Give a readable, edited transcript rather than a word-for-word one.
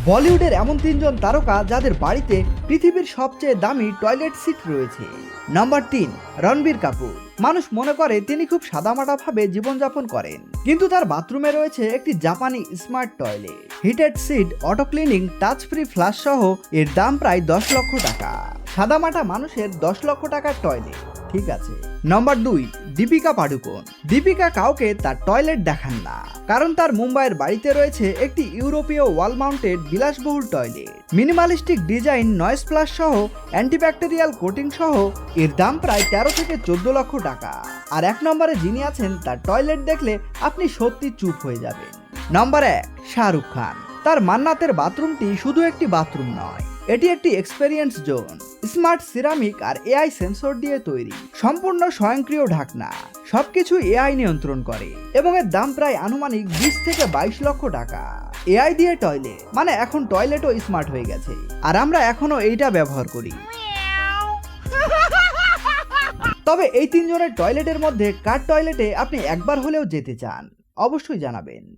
বলিউডের এমন তিনজন তারকা যাদের বাড়িতে পৃথিবীর সবচেয়ে দামি টয়লেট সিট রয়েছে। নাম্বার 3, রণবীর কাপুর। মানুষ মনে করে তিনি খুব সাদামাটা ভাবে জীবনযাপন করেন, কিন্তু তার বাথরুমে রয়েছে একটি জাপানি smart toilet, heated seat, auto cleaning, touch free flush সহ এর দাম প্রায় 10 লক্ষ টাকা। সাদামাটা মানুষের 10 লক্ষ টাকার টয়লেট, ঠিক আছে। নাম্বার 2, দীপিকা পাডুকোন। দীপিকা কাউকে তার টয়লেট দেখান না, কারণ তার মুম্বাইয়ের বাড়িতে রয়েছে একটি ইউরোপীয় ওয়াল মাউন্টেড বিলাসবহুল toilet, minimalistic design, noise plus সহ অ্যান্টিব্যাকটেরিয়াল কোটিং সহ এর দাম প্রায় 13 থেকে 14 লক্ষ টাকা। আর 1 নম্বরে যিনি আছেন তার টয়লেট দেখলে আপনি সত্যি চুপ হয়ে যাবেন। নাম্বার 1, শাহরুখ খান। তার মান্নাতের বাথরুমটি শুধু একটি বাথরুম নয়, এটি একটি এক্সপেরিয়েন্স জোন, স্মার্ট সিরামিক আর এআই সেন্সর দিয়ে তৈরি, সম্পূর্ণ স্বয়ংক্রিয় ঢাকনা, সবকিছু এআই নিয়ন্ত্রণ করে এবং এর দাম প্রায় আনুমানিক 20 থেকে 22 লক্ষ টাকা। এআই দিয়ে টয়লেট মানে এখন টয়লেটও স্মার্ট হয়ে গেছে, আর আমরা এখনো এইটা ব্যবহার করি। তবে এই তিনজনের টয়লেটের মধ্যে কার টয়লেটে আপনি একবার হলেও যেতে চান অবশ্যই জানাবেন।